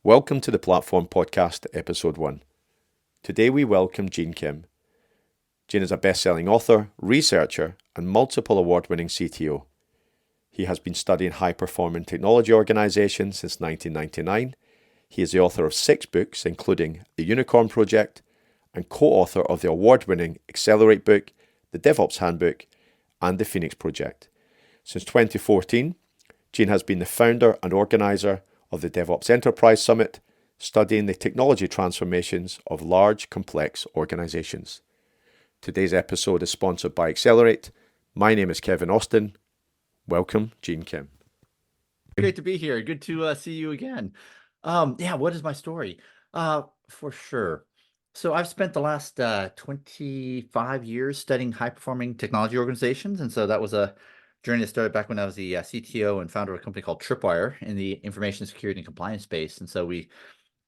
Welcome to the Platform Podcast, Episode 1. Today we welcome Gene Kim. Gene is a best-selling author, researcher, and multiple award-winning CTO. He has been studying high-performing technology organizations since 1999. He is the author of 6 books, including The Unicorn Project, and co-author of the award-winning Accelerate book, the DevOps Handbook, and the Phoenix Project. Since 2014, Gene has been the founder and organizer of the DevOps Enterprise Summit, studying the technology transformations of large, complex organizations. Today's episode is sponsored by Accelerate. My name is Kevin Austin. Welcome, Gene Kim. Great to be here. Good to see you again. What is my story? For sure. So I've spent the last 25 years studying high-performing technology organizations, and so that was a journey that started back when I was the CTO and founder of a company called Tripwire in the information security and compliance space. And so we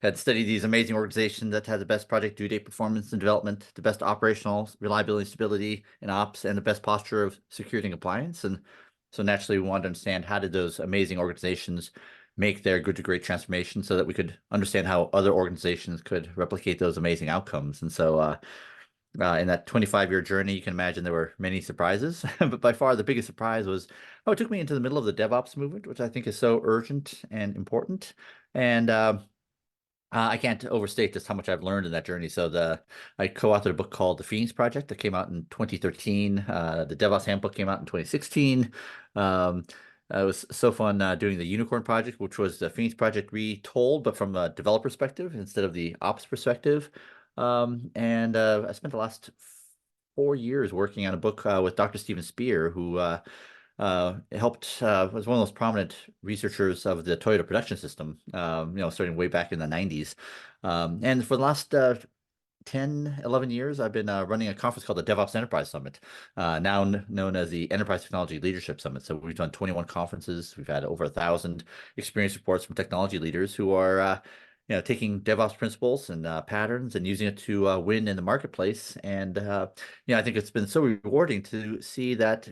had studied these amazing organizations that had the best project due date performance and development, the best operational reliability and stability in ops, and the best posture of security and compliance. And so naturally, we wanted to understand how did those amazing organizations make their good to great transformation so that we could understand how other organizations could replicate those amazing outcomes. And so in that 25-year journey, you can imagine there were many surprises, but by far the biggest surprise was, it took me into the middle of the DevOps movement, which I think is so urgent and important. And I can't overstate just how much I've learned in that journey. So I co-authored a book called The Phoenix Project that came out in 2013. The DevOps Handbook came out in 2016. It was so fun doing the Unicorn Project, which was the Phoenix Project retold, but from a developer perspective instead of the ops perspective. I spent the last 4 years working on a book with Dr. Steven Spear, who was one of those prominent researchers of the Toyota production system, starting way back in the 90s. And for the last 10, 11 years, I've been running a conference called the DevOps Enterprise Summit, now known as the Enterprise Technology Leadership Summit. So we've done 21 conferences. We've had over 1,000 experience reports from technology leaders who are taking DevOps principles and patterns and using it to win in the marketplace. And I think it's been so rewarding to see that,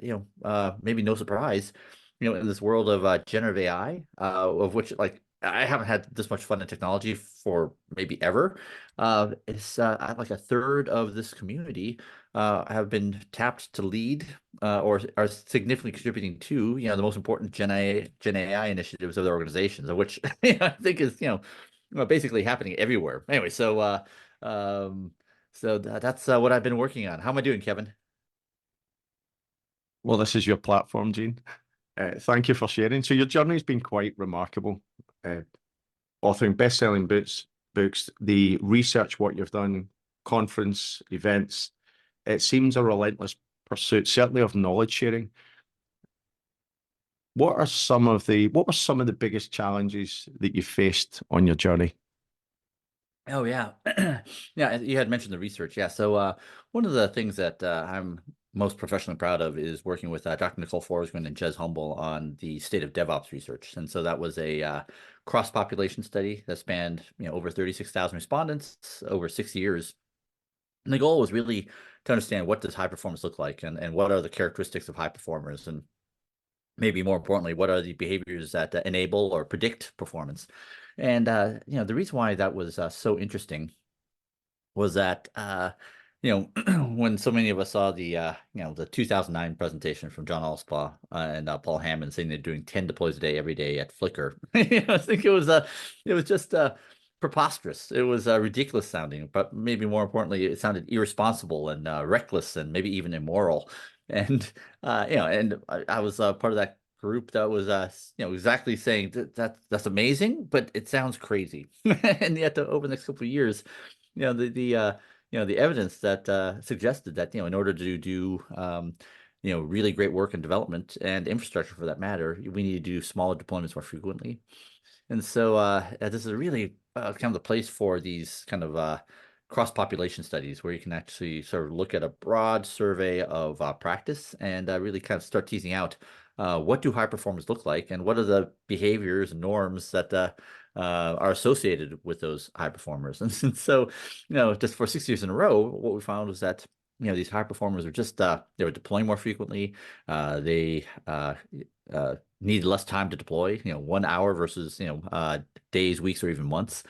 maybe no surprise, in this world of generative AI, of which I haven't had this much fun in technology for maybe ever. It's like a third of this community have been tapped to lead or are significantly contributing to, the most important Gen AI initiatives of their organizations, of which I think is, basically happening everywhere. Anyway, so that's what I've been working on. How am I doing, Kevin? Well, this is your platform, Gene. Thank you for sharing. So your journey's been quite remarkable. Authoring best-selling books, the research, what you've done, conference, events. It seems a relentless pursuit, certainly of knowledge sharing. What were some of the biggest challenges that you faced on your journey? Oh, yeah. Yeah, you had mentioned the research. Yeah, so one of the things that I'm most professionally proud of is working with Dr. Nicole Forsgren and Jez Humble on the state of DevOps research. And so that was a cross-population study that spanned over 36,000 respondents over 6 years. And the goal was really to understand, what does high performance look like, and what are the characteristics of high performers, and maybe more importantly, what are the behaviors that enable or predict performance. And the reason why that was so interesting was that when so many of us saw the 2009 presentation from John Allspaw and Paul Hammond saying they're doing 10 deploys a day every day at Flickr, I think it was just preposterous. It was ridiculous sounding, but maybe more importantly, it sounded irresponsible and reckless and maybe even immoral. And I was part of that group that was exactly saying that's amazing, but it sounds crazy. And yet over the next couple of years, the evidence that suggested that in order to do really great work in development and infrastructure for that matter, we need to do smaller deployments more frequently. And so this is really kind of the place for these kind of cross-population studies, where you can actually sort of look at a broad survey of practice and really kind of start teasing out what do high performers look like, and what are the behaviors and norms that are associated with those high performers. And so, just for 6 years in a row, what we found was that these high performers are just they were deploying more frequently. They needed less time to deploy, 1 hour versus, days, weeks, or even months.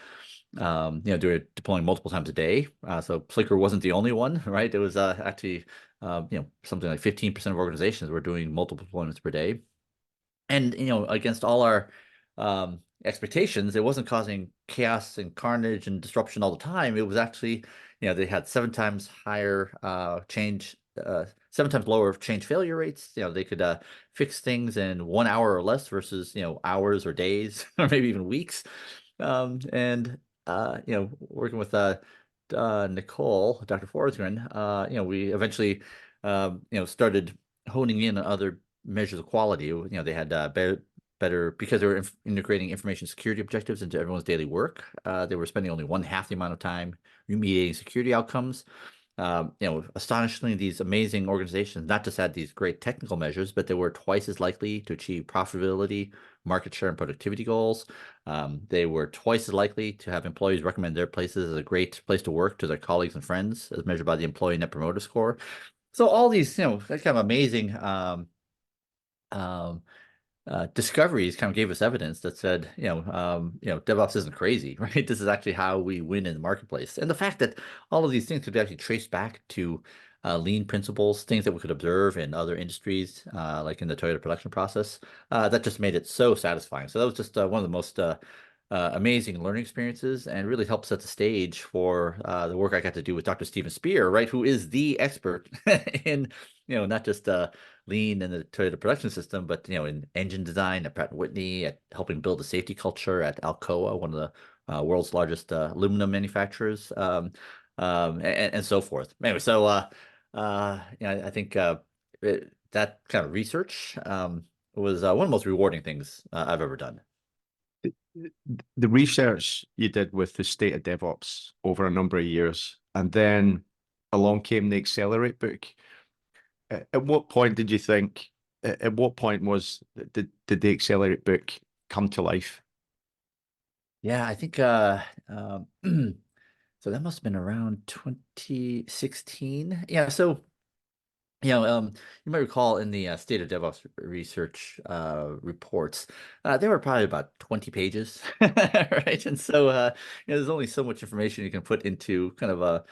They were deploying multiple times a day. So Flickr wasn't the only one, right? It was actually, something like 15% of organizations were doing multiple deployments per day. And, against all our expectations, it wasn't causing chaos and carnage and disruption all the time. It was actually, they had 7 times higher change, 7 times lower change failure rates. They could fix things in 1 hour or less versus, hours or days or maybe even weeks. And working with Nicole, Dr. Forsgren, we eventually, started honing in on other measures of quality. They had better because they were integrating information security objectives into everyone's daily work. They were spending only one half the amount of time remediating security outcomes. Astonishingly, these amazing organizations not just had these great technical measures, but they were twice as likely to achieve profitability, market share, and productivity goals. They were twice as likely to have employees recommend their places as a great place to work to their colleagues and friends, as measured by the Employee Net Promoter Score. So all these, kind of amazing discoveries kind of gave us evidence that said, DevOps isn't crazy, right? This is actually how we win in the marketplace. And the fact that all of these things could be actually traced back to lean principles, things that we could observe in other industries, like in the Toyota production process, that just made it so satisfying. So that was just one of the most amazing learning experiences, and really helped set the stage for the work I got to do with Dr. Steven Spear, right, who is the expert in, not just lean in the Toyota production system, but in engine design at Pratt & Whitney, at helping build a safety culture at Alcoa, one of the world's largest aluminum manufacturers, and so forth. Anyway, so I think that kind of research was one of the most rewarding things I've ever done. The research you did with the state of DevOps over a number of years, and then along came the Accelerate book. At what point did you think, at what point did the Accelerate book come to life? Yeah, I think so that must have been around 2016. Yeah, so you might recall in the State of DevOps research reports, they were probably about 20 pages, right? And so there's only so much information you can put into kind of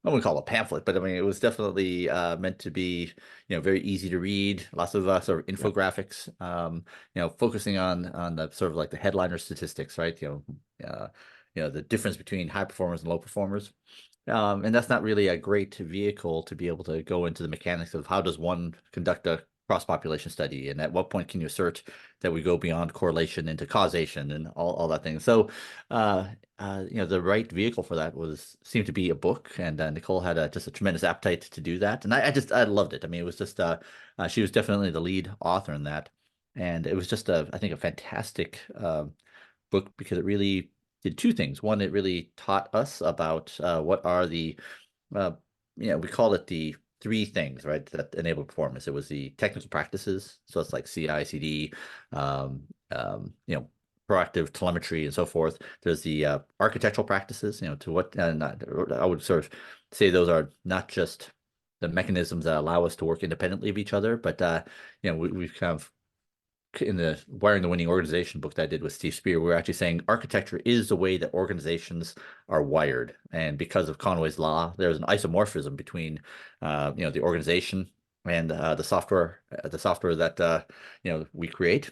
I wouldn't call it a pamphlet, but I mean, it was definitely meant to be, very easy to read, lots of sort of infographics, focusing on the sort of like the headliner statistics, right? The difference between high performers and low performers. And that's not really a great vehicle to be able to go into the mechanics of how does one conduct a cross-population study, and at what point can you assert that we go beyond correlation into causation and all that thing. So, the right vehicle for that seemed to be a book, and Nicole had just a tremendous appetite to do that, and I loved it. I mean, it was just she was definitely the lead author in that, and it was just I think a fantastic book, because it really did two things. One, it really taught us about what are the we called it the three things, right, that enable performance. It was the technical practices, so it's like CI, CD, proactive telemetry, and so forth. There's the architectural practices, to what, I would sort of say those are not just the mechanisms that allow us to work independently of each other, but we've kind of, in the Wiring the Winning Organization book that I did with Steve Spear, we're actually saying architecture is the way that organizations are wired. And because of Conway's law, there's an isomorphism between, the organization and the software that, we create.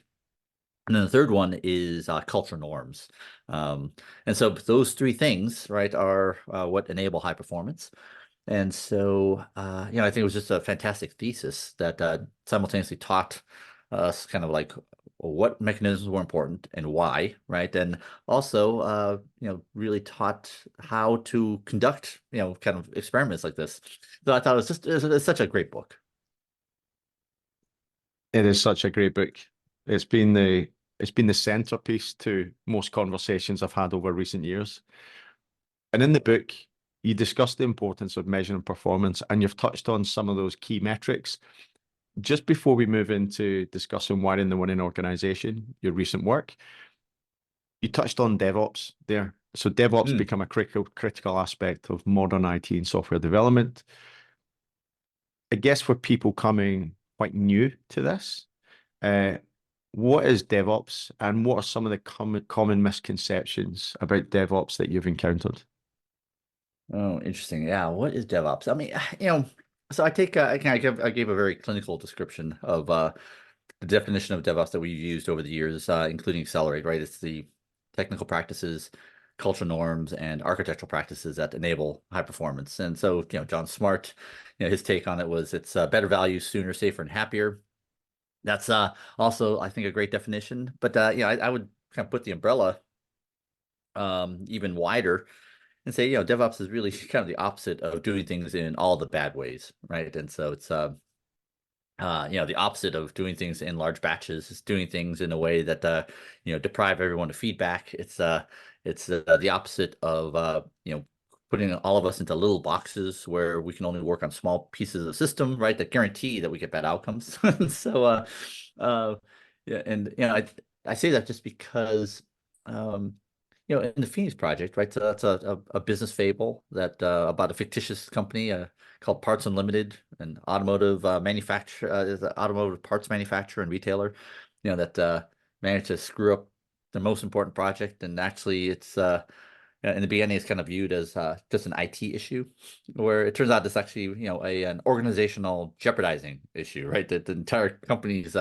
And then the third one is culture norms. And so those three things, right, are what enable high performance. And so, I think it was just a fantastic thesis that simultaneously taught us kind of like what mechanisms were important and why, right? And also, really taught how to conduct, kind of experiments like this. So I thought it's such a great book. It is such a great book. It's been the centerpiece to most conversations I've had over recent years. And in the book, you discuss the importance of measuring performance, and you've touched on some of those key metrics. Just before we move into discussing Wiring the Winning Organization, your recent work, you touched on DevOps there. So DevOps become a critical aspect of modern IT and software development. I guess for people coming quite new to this, what is DevOps, and what are some of the common misconceptions about DevOps that you've encountered? Oh, interesting. Yeah. What is DevOps? I mean, so I gave a very clinical description of the definition of DevOps that we've used over the years, including Accelerate, right? It's the technical practices, cultural norms, and architectural practices that enable high performance. And so, John Smart, his take on it was it's better value, sooner, safer, and happier. That's also, I think, a great definition. But I would kind of put the umbrella even wider and say, DevOps is really kind of the opposite of doing things in all the bad ways, right? And so it's the opposite of doing things in large batches is doing things in a way that deprive everyone of feedback. It's the opposite of putting all of us into little boxes where we can only work on small pieces of system, right? That guarantee that we get bad outcomes. So yeah, and I say that just because in the Phoenix Project, right? So that's a business fable that about a fictitious company called Parts Unlimited, an automotive is an automotive parts manufacturer and retailer, that managed to screw up the most important project. And actually, it's in the beginning, it's kind of viewed as just an IT issue, where it turns out it's actually an organizational jeopardizing issue, right? That the entire company's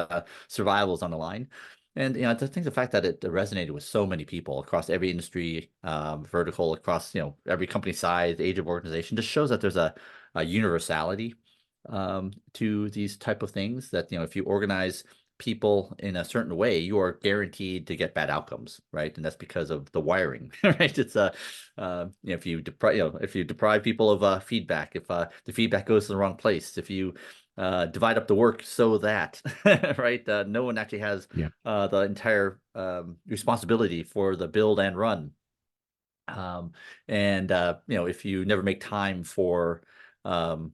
survival is on the line. And I think the fact that it resonated with so many people across every industry vertical, across every company size, age of organization, just shows that there's a universality to these type of things. That if you organize people in a certain way, you are guaranteed to get bad outcomes, right? And that's because of the wiring, right? It's if you deprive people of feedback, if the feedback goes to the wrong place, if you divide up the work so that right, no one actually has Yeah. the entire responsibility for the build and run. And if you never make time for um,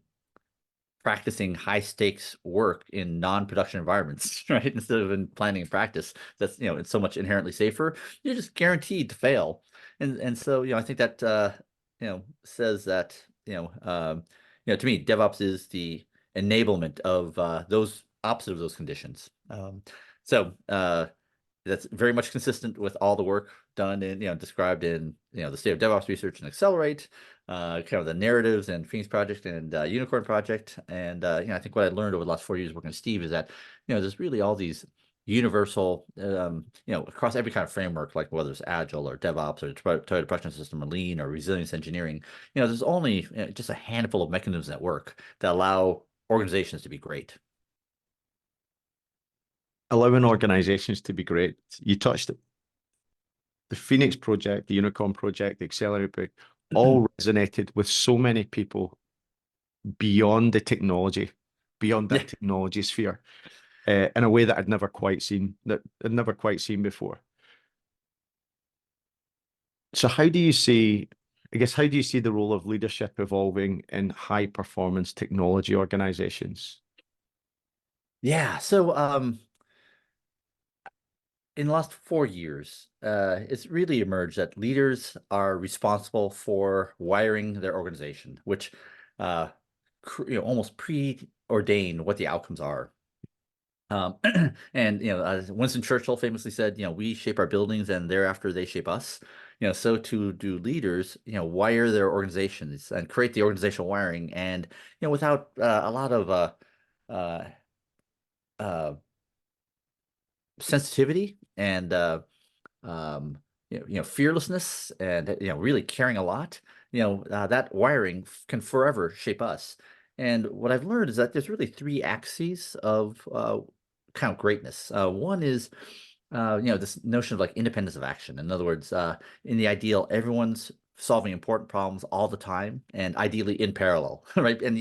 practicing high stakes work in non-production environments, right? Instead of in planning and practice, that's it's so much inherently safer. You're just guaranteed to fail. And so I think that says that to me, DevOps is the enablement of those opposite of those conditions. So that's very much consistent with all the work done in, described in, the State of DevOps Research and Accelerate, kind of the narratives and Phoenix Project and Unicorn Project. And, I think what I learned over the last 4 years working with Steve is that, there's really all these universal, across every kind of framework, like whether it's Agile or DevOps or Toyota Production System or Lean or Resilience Engineering, there's only just a handful of mechanisms at work that allow organizations to be great. Allowing organizations to be great. You touched it. The Phoenix Project, the Unicorn Project, the Accelerate Project, all resonated with so many people beyond the technology, beyond that technology sphere, in a way that I'd never quite seen before. So how do you see, how do you see the role of leadership evolving in high performance technology organizations? Yeah. So in the last 4 years, it's really emerged that leaders are responsible for wiring their organization, which almost preordain what the outcomes are. And Winston Churchill famously said, we shape our buildings and thereafter they shape us. So to do leaders, wire their organizations and create the organizational wiring, and without a lot of sensitivity and fearlessness and really caring a lot, that wiring can forever shape us. And what I've learned is that there's really 3 axes of kind of greatness. One is this notion of like independence of action. In other words, in the ideal, everyone's solving important problems all the time and ideally in parallel, right? And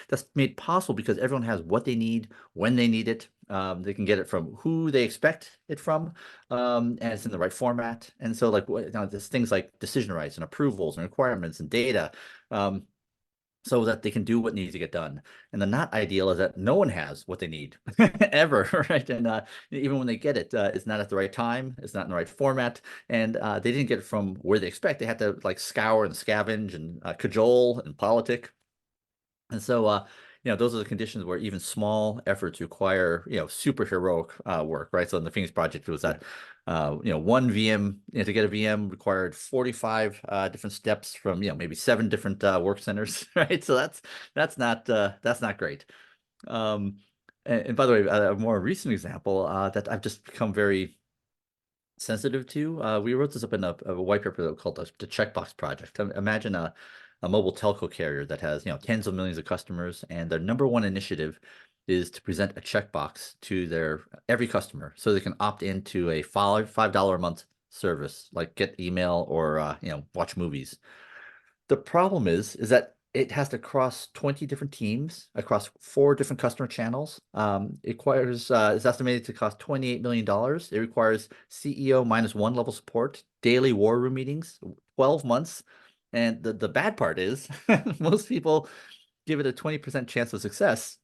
that's made possible because everyone has what they need when they need it. They can get it from who they expect it from, and it's in the right format. And so, like, there's things like decision rights and approvals and requirements and data, so that they can do what needs to get done. And the not ideal is that no one has what they need ever, right? And even when they get it, it's not at the right time, it's not in the right format, and they didn't get it from where they expect. They had to like scour and scavenge and cajole and politic. And so, those are the conditions where even small efforts require, super heroic work, right? So in the Phoenix project, it was that, one VM, to get a VM required 45 different steps from, maybe 7 different work centers, right? So that's not great. Um, and by the way, a more recent example that I've just become very sensitive to. We wrote this up in a white paper called the Checkbox Project. Imagine a mobile telco carrier that has tens of millions of customers, and their number one initiative is to present a checkbox to their every customer so they can opt into a $5 a month service like get email or watch movies. The problem is that it has to cross 20 different teams across 4 different customer channels. It requires, it's estimated to cost $28 million. It requires CEO minus 1 level support, daily war room meetings, 12 months. And the bad part is most people give it a 20% chance of success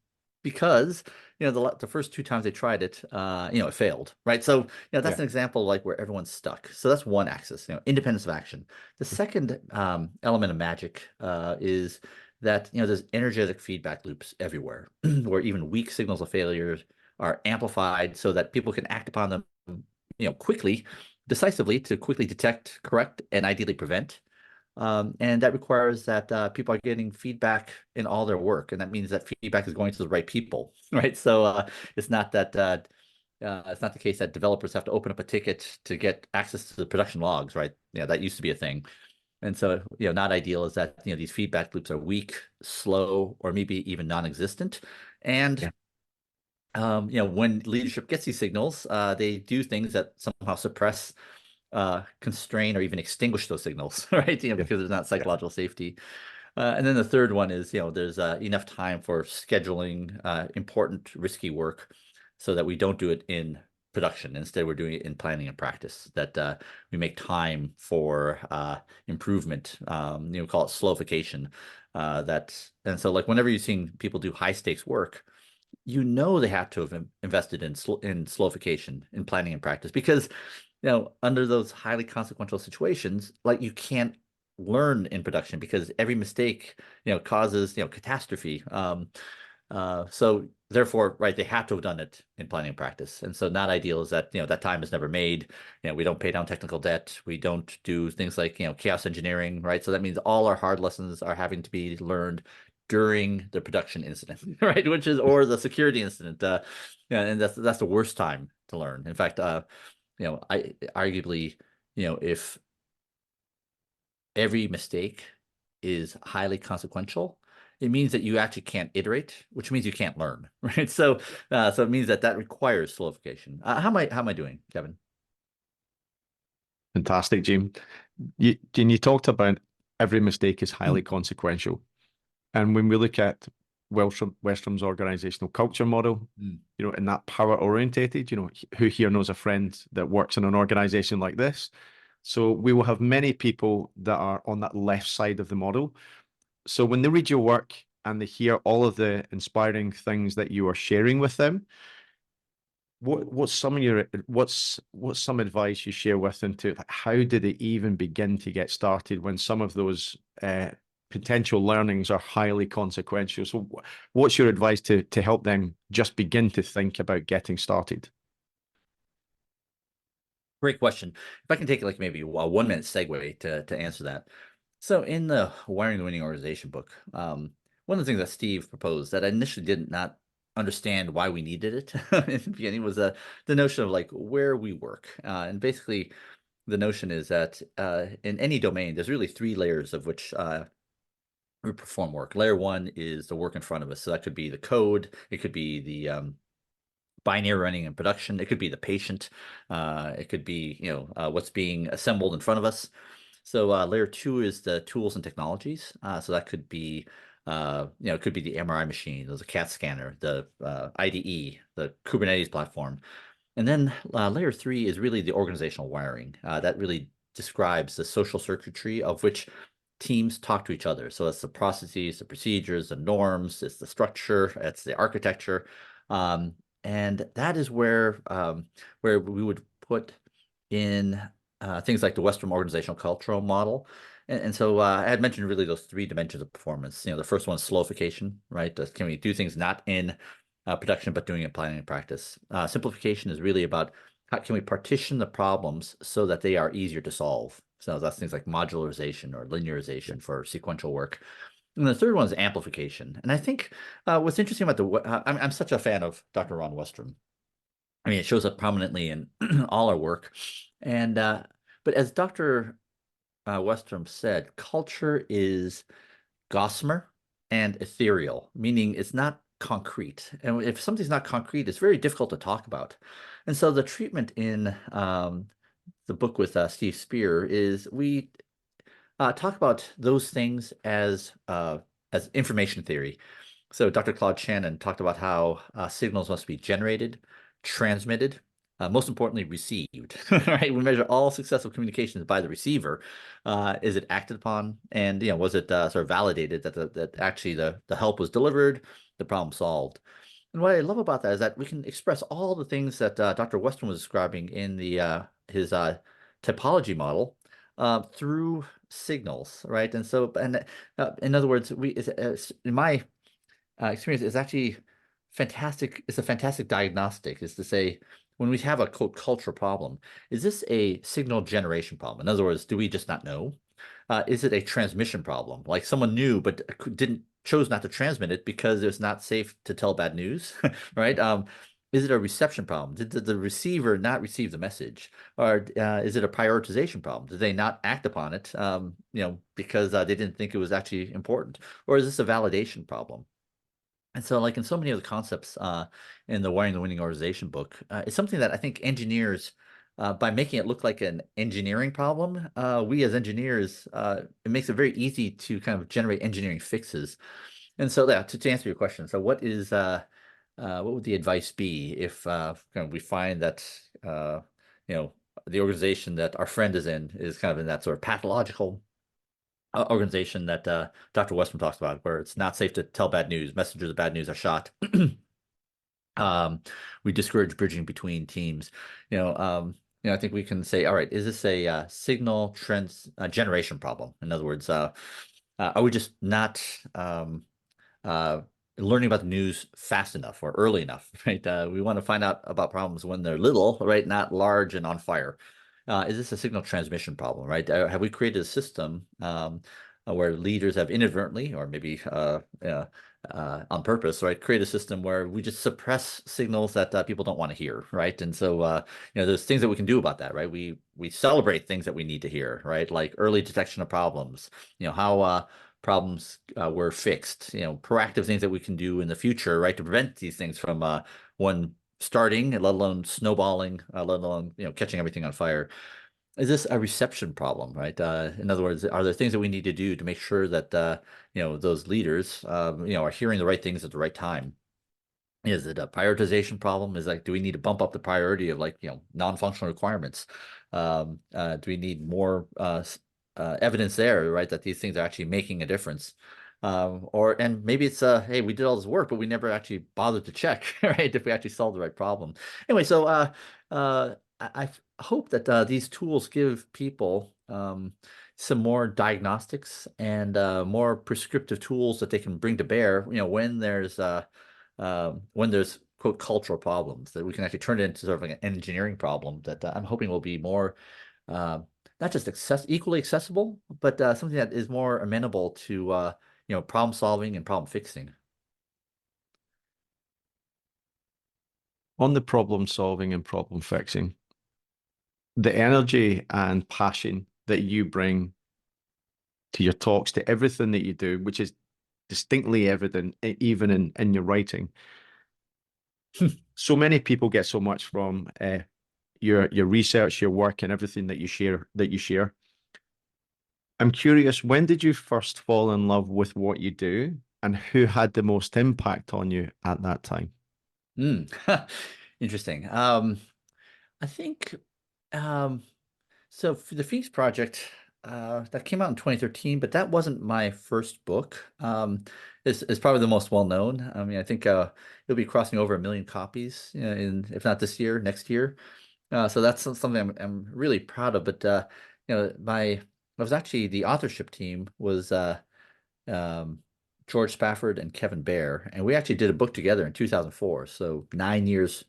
because the first 2 times they tried it, it failed, right? So that's Yeah. an example like where everyone's stuck. So that's one axis, independence of action. The second element of magic is that there's energetic feedback loops everywhere, where even weak signals of failure are amplified so that people can act upon them, quickly, decisively to quickly detect, correct, and ideally prevent. And that requires that people are getting feedback in all their work, and that means that feedback is going to the right people, right? So it's not that it's not the case that developers have to open up a ticket to get access to the production logs, right? Yeah, that used to be a thing. And so, not ideal is that these feedback loops are weak, slow, or maybe even non-existent. And Yeah. when leadership gets these signals, they do things that somehow suppress, constrain, or even extinguish those signals, right? Yeah. Because there's not Yeah. psychological safety. And then the third one is, there's enough time for scheduling important, risky work so that we don't do it in production. Instead, we're doing it in planning and practice, that we make time for improvement, call it slowification. And so like whenever you're seeing people do high stakes work, they have to have invested in slowification in planning and practice because under those highly consequential situations, like you can't learn in production because every mistake causes catastrophe. So therefore, right, they have to have done it in planning and practice. And so not ideal is that that time is never made. We don't pay down technical debt. We don't do things like chaos engineering, right? So that means all our hard lessons are having to be learned during the production incident, right? Or the security incident. And that's the worst time to learn. In fact, I arguably, if every mistake is highly consequential, it means that you actually can't iterate, which means you can't learn, right? So it means that requires slowification. How am I doing, Kevin? Fantastic, Jim. You talked about every mistake is highly consequential. And when we look at Wellstrom's organizational culture model, Mm. in that power orientated, who here knows a friend that works in an organization like this? So we will have many people that are on that left side of the model. So when they read your work and they hear all of the inspiring things that you are sharing with them, what's some advice you share with them to how do they even begin to get started when some of those potential learnings are highly consequential? So what's your advice to help them just begin to think about getting started? Great question. If I can take like maybe a 1 minute segue to answer that. So in the Wiring the Winning Organization book, one of the things that Steve proposed that I initially did not understand why we needed it in the beginning was the notion of like where we work. And basically, the notion is that in any domain, there's really 3 layers of which we perform work. Layer 1 is the work in front of us. So that could be the code, it could be the binary running in production, it could be the patient, it could be what's being assembled in front of us. So layer 2 is the tools and technologies. So that could be, it could be the MRI machine, there's a CAT scanner, the IDE, the Kubernetes platform. And then layer 3 is really the organizational wiring. That really describes the social circuitry of which teams talk to each other. So it's the processes, the procedures, the norms, it's the structure, it's the architecture. And that is where we would put in things like the Western organizational cultural model. And so I had mentioned really those three dimensions of performance. The first one is slowification, right? Can we do things not in production, but doing it planning and practice? Simplification is really about how can we partition the problems so that they are easier to solve. So that's things like modularization or linearization for sequential work. And the third one is amplification. And I think what's interesting about I'm such a fan of Dr. Ron Westrom. I mean, it shows up prominently in all our work. And but as Dr. Westrom said, culture is gossamer and ethereal, meaning it's not concrete. And if something's not concrete, it's very difficult to talk about. And so the treatment in the book with Steve Spear is we talk about those things as information theory. So Dr. Claude Shannon talked about how signals must be generated, transmitted, most importantly, received, right? We measure all successful communications by the receiver. Is it acted upon? And, was it sort of validated that actually the help was delivered, the problem solved? And what I love about that is that we can express all the things that Dr. Weston was describing in his typology model through signals, right? And so, in other words, in my experience, it's actually fantastic. It's a fantastic diagnostic, is to say, when we have a quote culture problem, is this a signal generation problem? In other words, do we just not know? Is it a transmission problem? Like someone knew but chose not to transmit it because it's not safe to tell bad news, right? Is it a reception problem? Did the receiver not receive the message? Or is it a prioritization problem? Did they not act upon it, because they didn't think it was actually important? Or is this a validation problem? And so, like in so many of the concepts in the Wiring the Winning Organization book, it's something that I think engineers, by making it look like an engineering problem, we as engineers, it makes it very easy to kind of generate engineering fixes. And so, yeah, to answer your question, so what would the advice be if kind of we find that the organization that our friend is in is kind of in that sort of pathological organization that Dr. Westman talks about, where it's not safe to tell bad news, messengers of bad news are shot. We discourage bridging between teams. I think we can say, all right, is this a signal trends generation problem? In other words, are we just not learning about the news fast enough or early enough, right? We want to find out about problems when they're little, right? Not large and on fire. Is this a signal transmission problem, right? Have we created a system where leaders have inadvertently or maybe on purpose, right, create a system where we just suppress signals that people don't want to hear, right? And so, there's things that we can do about that, right? We celebrate things that we need to hear, right? Like early detection of problems, how problems were fixed, proactive things that we can do in the future, right, to prevent these things from one starting, let alone snowballing, let alone catching everything on fire. Is this a reception problem, right? In other words, are there things that we need to do to make sure that those leaders are hearing the right things at the right time? Is it a prioritization problem? Is like, do we need to bump up the priority of non-functional requirements? Do we need more evidence there, right, that these things are actually making a difference? And maybe it's hey, we did all this work, but we never actually bothered to check, right, if we actually solved the right problem. Anyway, so I hope that these tools give people some more diagnostics and more prescriptive tools that they can bring to bear, when there's quote cultural problems, that we can actually turn it into sort of like an engineering problem that I'm hoping will be more not just equally accessible, but something that is more amenable to problem solving and problem fixing. On the problem solving and problem fixing, the energy and passion that you bring to your talks, to everything that you do, which is distinctly evident even in your writing. So many people get so much from your research, your work, and everything that you share. I'm curious, when did you first fall in love with what you do, and who had the most impact on you at that time? Interesting. I think so for the Phoenix Project, that came out in 2013, but that wasn't my first book. It's probably the most well known. I mean, I think it'll be crossing over 1 million copies, if not this year, next year. So that's something I'm really proud of. But I was actually the authorship team was um, George Spafford and Kevin Bear, and we actually did a book together in 2004, so 9 years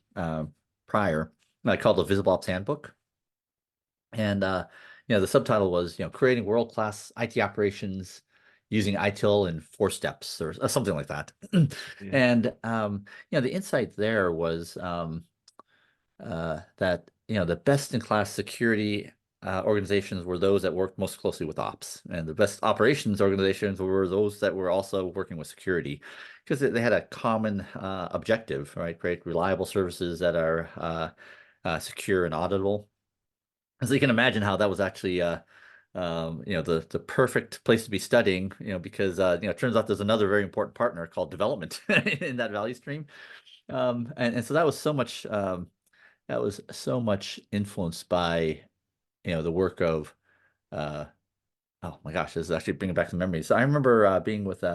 prior. I called it the DevOps Handbook, and the subtitle was creating world-class IT operations using ITIL in 4 steps or something like that. Yeah. And the insight there was that the best-in-class security organizations were those that worked most closely with ops, and the best operations organizations were those that were also working with security, because they had a common objective, right? Create reliable services that are secure and auditable. So you can imagine how that was actually the perfect place to be studying, because it turns out there's another very important partner called development in that value stream. And so that was so much influenced by the work of uh oh my gosh, this is actually bringing back some memories. So I remember being with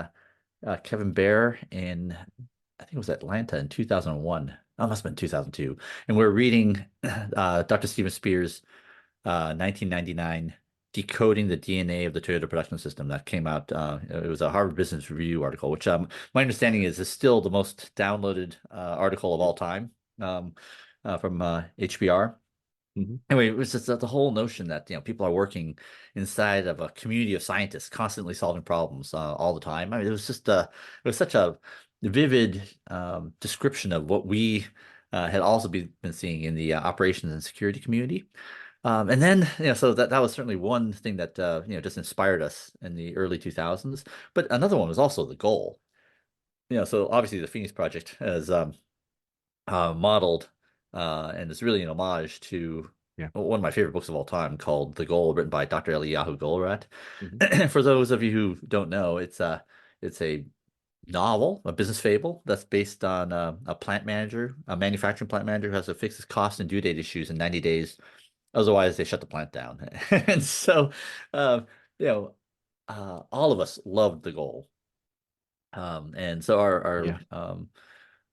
Kevin Bear in, I think it was Atlanta in 2001. That must have been 2002. And we are reading Dr. Stephen Spears' 1999 Decoding the DNA of the Toyota Production System that came out. It was a Harvard Business Review article, which my understanding is still the most downloaded article of all time, from HBR. Mhm. Anyway, it was just the whole notion that people are working inside of a community of scientists, constantly solving problems all the time. I mean, it was such a vivid description of what we had also been seeing in the operations and security community. And then, so that was certainly one thing that just inspired us in the early 2000s. But another one was also the goal. So obviously the Phoenix Project has modeled, and it's really an homage to Yeah. one of my favorite books of all time called The Goal, written by Dr. Eliyahu Goldratt. Mhm. For those of you who don't know, it's a novel, a business fable that's based on a plant manager, a manufacturing plant manager who has to fix his cost and due date issues in 90 days. Otherwise, they shut the plant down. And so, uh, you know, all of us loved The Goal. And so Yeah.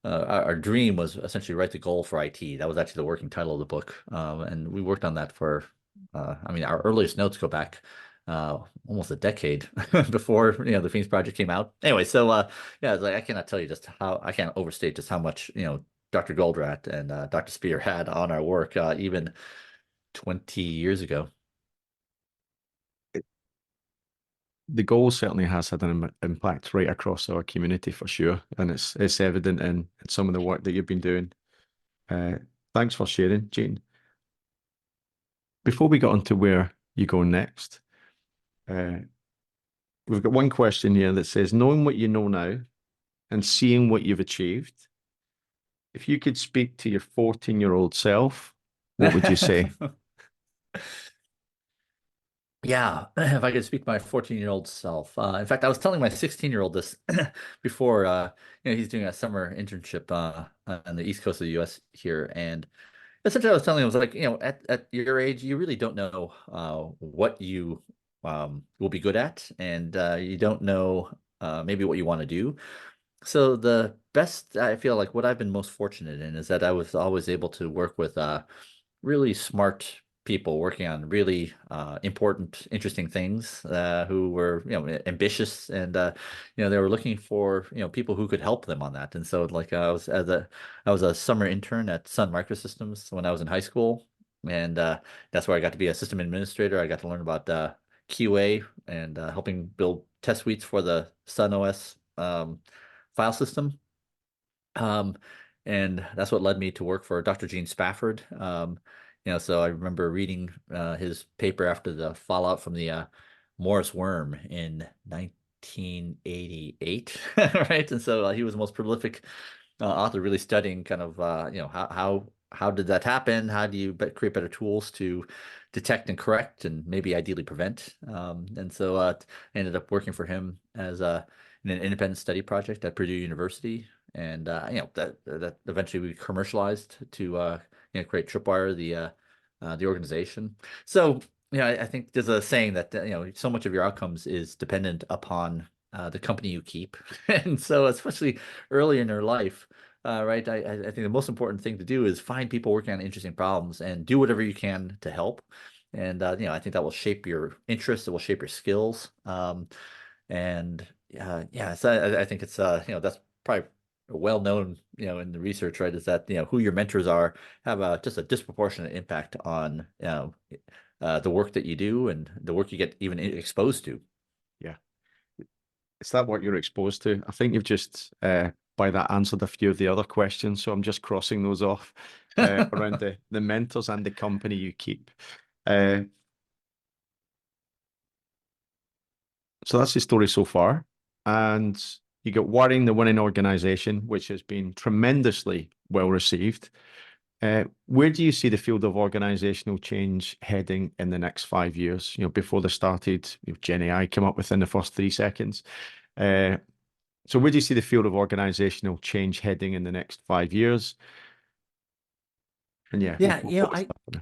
our dream was essentially write the goal for IT. That was actually the working title of the book. And we worked on that for, I mean, our earliest notes go back almost a decade before, the Phoenix Project came out. Anyway, so yeah, it's like I cannot tell you just how, I can't overstate just how much, Dr. Goldratt and Dr. Spear had on our work, even 20 years ago. The goal certainly has had an impact right across our community for sure, and it's evident in some of the work that you've been doing. Uh, Thanks for sharing, Jane. Before we get on to where you go next, uh, we've got one question here that says, knowing what you know now and seeing what you've achieved, if you could speak to your 14-year-old self, what would you say? Yeah, if I could speak to my 14-year-old self. In fact, I was telling my 16-year-old this before, he's doing a summer internship on the East Coast of the US here. And essentially I was telling him, I was like, at your age, you really don't know what you will be good at, and you don't know maybe what you want to do. So the best, I feel like what I've been most fortunate in is that I was always able to work with really smart people working on really important, interesting things, who were, ambitious, and they were looking for, people who could help them on that. And so, like, I was a summer intern at Sun Microsystems when I was in high school, and that's where I got to be a system administrator. I got to learn about QA and helping build test suites for the Sun OS file system. Um, and that's what led me to work for Dr. Gene Spafford. So I remember reading his paper after the fallout from the Morris worm in 1988, right? And so he was the most prolific author, really studying kind of how did that happen? How do you create better tools to detect and correct and maybe ideally prevent? And so I ended up working for him as in an independent study project at Purdue University, and that eventually we commercialized to create Tripwire, the organization. So I think there's a saying that so much of your outcomes is dependent upon the company you keep, and so especially early in your life, right? I think the most important thing to do is find people working on interesting problems and do whatever you can to help. And I think that will shape your interests, it will shape your skills. And yeah, so I think it's that's probably well known, in the research, right? Is that who your mentors are have just a disproportionate impact on the work that you do and the work you get even exposed to. Yeah. It's that what you're exposed to. I think you've just by that answered a few of the other questions, so I'm just crossing those off around the mentors and the company you keep. So that's the story so far. And you get Wiring the Winning Organization, which has been tremendously well received. Where do you see the field of organizational change heading in the next 5 years? Before they started, Gen AI came up within the first 3 seconds. So where do you see the field of organizational change heading in the next 5 years? And yeah, Yeah, we'll start there.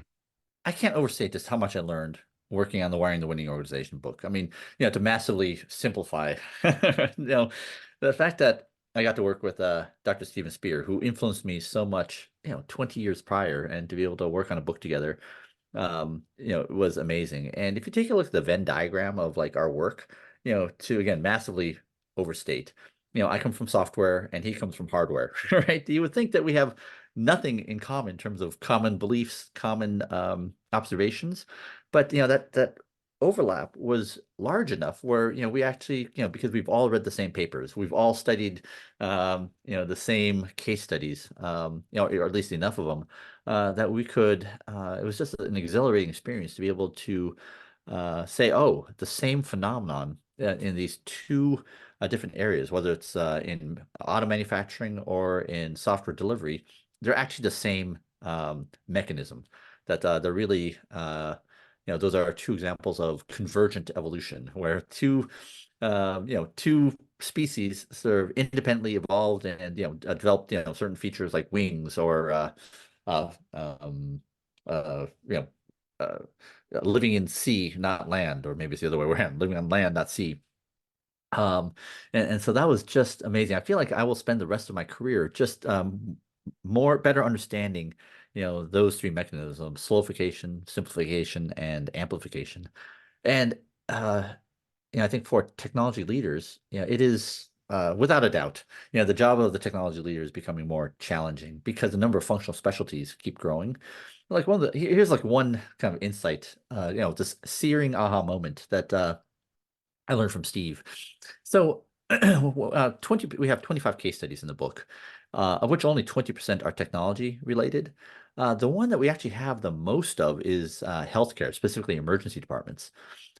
I can't overstate just how much I learned working on the Wiring the Winning Organization book. I mean, to massively simplify, the fact that I got to work with Dr. Stephen Spear, who influenced me so much, 20 years prior, and to be able to work on a book together, it was amazing. And if you take a look at the Venn diagram of like our work, to again massively overstate, I come from software and he comes from hardware, right? You would think that we have nothing in common in terms of common beliefs, common observations, but that overlap was large enough where we actually because we've all read the same papers, we've all studied the same case studies, or at least enough of them that we could it was just an exhilarating experience to be able to say, oh, the same phenomenon in these two different areas, whether it's in auto manufacturing or in software delivery, they're actually the same mechanism. That they're really, those are two examples of convergent evolution, where two species sort of independently evolved and developed certain features like wings or you know uh, living in sea, not land, or maybe it's the other way around, living on land, not sea. And so that was just amazing. I feel like I will spend the rest of my career just better understanding, those three mechanisms: slowification, simplification, and amplification. And I think for technology leaders, it is without a doubt, the job of the technology leader is becoming more challenging because the number of functional specialties keep growing. Like here's like one kind of insight, this searing aha moment that I learned from Steve. So we have 25 case studies in the book, of which only 20% are technology related. The one that we actually have the most of is healthcare, specifically emergency departments,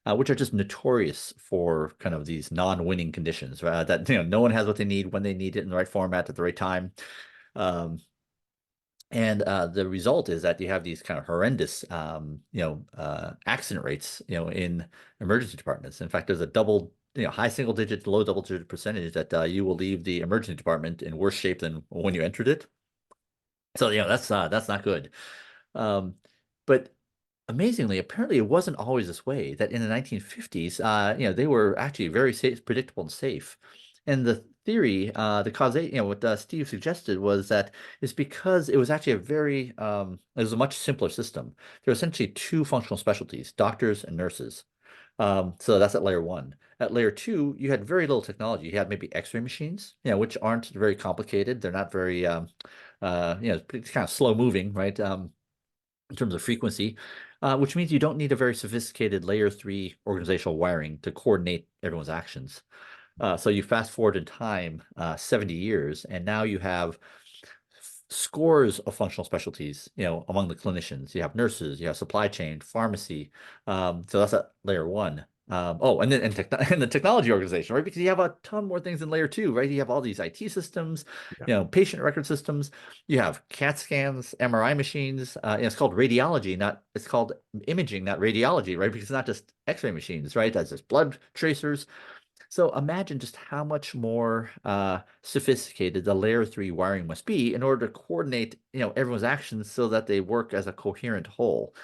which are just notorious for kind of these non-winning conditions, that no one has what they need when they need it in the right format at the right time. And the result is that you have these kind of horrendous, accident rates, in emergency departments. In fact, there's a high single digit, low double digit percentage that you will leave the emergency department in worse shape than when you entered it. So, that's not good. But amazingly, apparently it wasn't always this way, that in the 1950s, they were actually very safe, predictable and safe. And the theory, the causation, what Steve suggested was that it's because it was actually it was a much simpler system. There were essentially two functional specialties: doctors and nurses. So that's at layer one. At layer two, you had very little technology. You had maybe X-ray machines, which aren't very complicated. They're not very, it's kind of slow moving, right? In terms of frequency, which means you don't need a very sophisticated layer three organizational wiring to coordinate everyone's actions. So you fast forward in time 70 years, and now you have scores of functional specialties, among the clinicians. You have nurses, you have supply chain, pharmacy. So that's at layer one. And then and the technology organization, right? Because you have a ton more things in layer two, right? You have all these IT systems, Yeah. patient record systems. You have CAT scans, MRI machines. It's called radiology, it's called imaging, not radiology, right? Because it's not just X-ray machines, right? That's just blood tracers. So imagine just how much more sophisticated the layer three wiring must be in order to coordinate, everyone's actions so that they work as a coherent whole.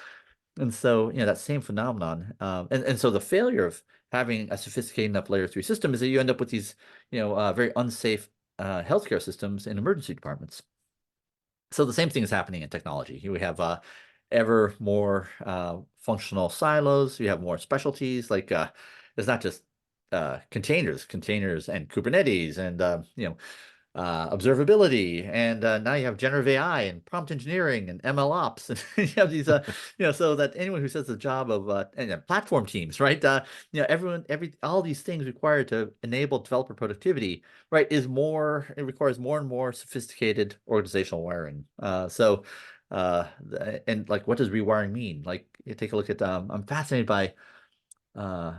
And so, that same phenomenon, and so the failure of having a sophisticated enough layer three system is that you end up with these, very unsafe healthcare systems and emergency departments. So the same thing is happening in technology. We have ever more functional silos. You have more specialties. Like it's not just containers and Kubernetes and observability, and now you have generative AI and prompt engineering and ML ops, and you have these, so that anyone who says the job of platform teams, right? All these things required to enable developer productivity, right, it requires more and more sophisticated organizational wiring. And like, what does rewiring mean? Like, you take a look at, I'm fascinated by I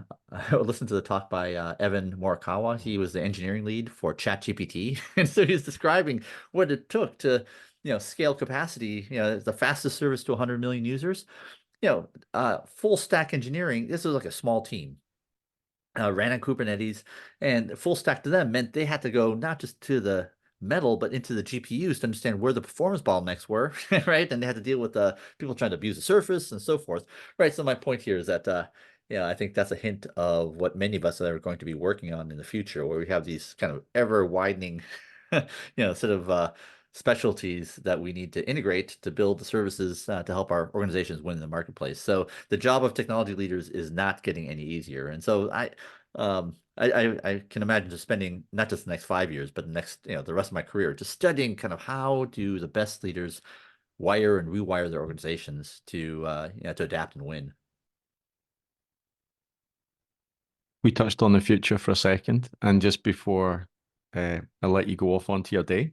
listened to the talk by Evan Morikawa. He was the engineering lead for ChatGPT, and so he's describing what it took to, scale capacity. The fastest service to 100 million users. Full stack engineering. This was like a small team. Ran on Kubernetes, and full stack to them meant they had to go not just to the metal, but into the GPUs to understand where the performance bottlenecks were, right? And they had to deal with people trying to abuse the surface and so forth, right? So my point here is that, I think that's a hint of what many of us are going to be working on in the future, where we have these kind of ever widening, sort of specialties that we need to integrate to build the services to help our organizations win in the marketplace. So the job of technology leaders is not getting any easier. And so I can imagine just spending not just the next 5 years, but the rest of my career, just studying kind of how do the best leaders wire and rewire their organizations to adapt and win. We touched on the future for a second, and just before I let you go off onto your day,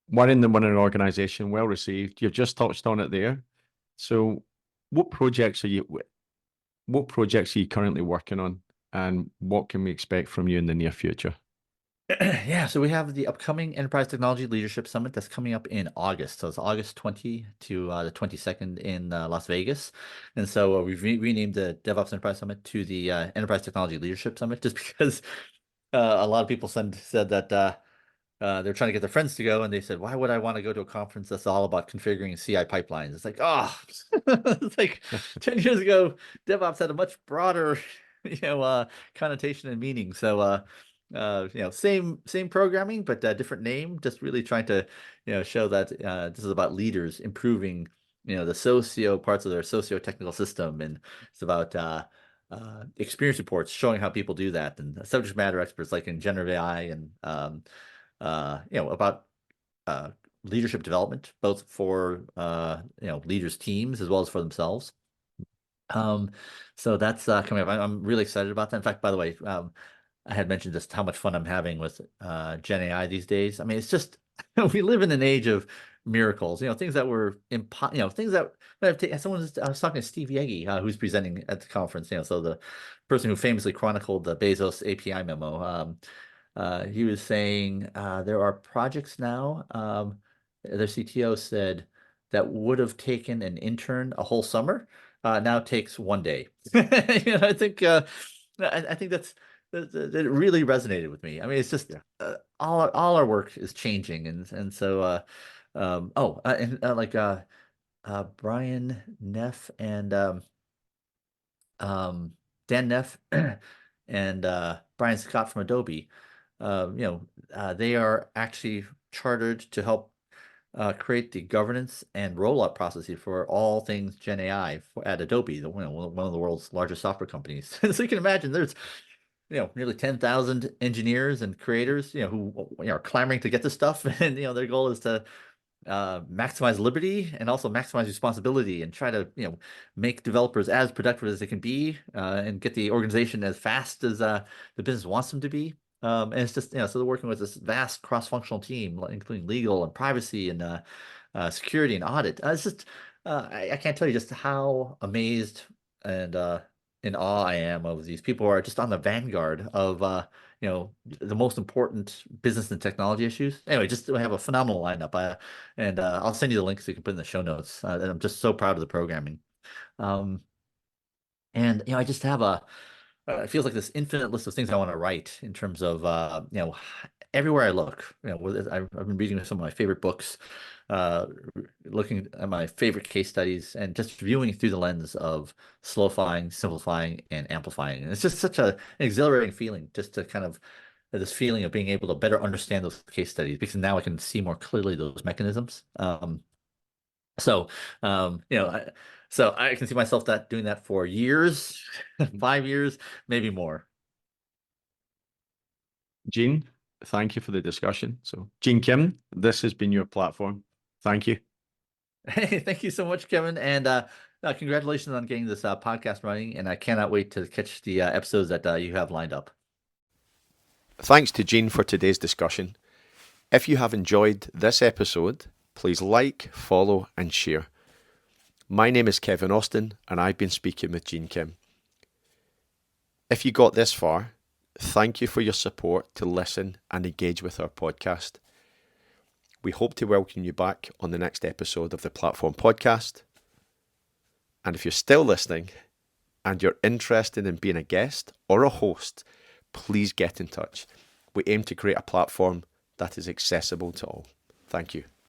winning an organization, well received. You've just touched on it there. So, what projects are you currently working on, and what can we expect from you in the near future? Yeah, so we have the upcoming Enterprise Technology Leadership Summit that's coming up in August. So it's August 20 to the 22nd in Las Vegas. And so we've renamed the DevOps Enterprise Summit to the Enterprise Technology Leadership Summit, just because a lot of people said that they're trying to get their friends to go, and they said, why would I want to go to a conference that's all about configuring CI pipelines? It's like, oh, it's like 10 years ago, DevOps had a much broader, connotation and meaning. So, same programming, but different name, just really trying to, show that this is about leaders improving, the parts of their socio-technical system. And it's about experience reports showing how people do that, and subject matter experts like in generative AI, and about leadership development, both for leaders teams as well as for themselves. So that's coming up. I'm really excited about that. In fact, by the way, I had mentioned just how much fun I'm having with Gen AI these days. I mean, it's just we live in an age of miracles. Things that were things that I was talking to Steve Yegi, who's presenting at the conference. So the person who famously chronicled the Bezos API memo. He was saying there are projects now. Their CTO said that would have taken an intern a whole summer. Now takes one day. I think that's that really resonated with me. I mean, it's just all our work is changing, and so Brian Neff and Dan Neff and Brian Scott from Adobe. They are actually chartered to help create the governance and rollout processes for all things Gen AI at Adobe, one of the world's largest software companies. So you can imagine there's nearly 10,000 engineers and creators, who are clamoring to get this stuff, and their goal is to maximize liberty and also maximize responsibility, and try to make developers as productive as they can be, and get the organization as fast as the business wants them to be. And it's just so they're working with this vast cross-functional team, including legal and privacy and security and audit. It's just I can't tell you just how amazed and in awe I am of these people who are just on the vanguard of the most important business and technology issues. Anyway, just we have a phenomenal lineup. And I'll send you the links so you can put in the show notes. And I'm just so proud of the programming. And I just have it feels like this infinite list of things I want to write in terms of everywhere I look. I've been reading some of my favorite books, looking at my favorite case studies, and just viewing through the lens of slowifying, simplifying, and amplifying. And it's just such an exhilarating feeling just to kind of this feeling of being able to better understand those case studies, because now I can see more clearly those mechanisms. So, so I can see myself doing that for years, 5 years, maybe more. Gene, thank you for the discussion. So, Gene Kim, this has been your platform. Thank you. Hey, thank you so much, Kevin. And congratulations on getting this podcast running. And I cannot wait to catch the episodes that you have lined up. Thanks to Gene for today's discussion. If you have enjoyed this episode, please like, follow, and share. My name is Kevin Austin, and I've been speaking with Gene Kim. If you got this far, thank you for your support to listen and engage with our podcast. We hope to welcome you back on the next episode of the Platform Podcast. And if you're still listening and you're interested in being a guest or a host, please get in touch. We aim to create a platform that is accessible to all. Thank you.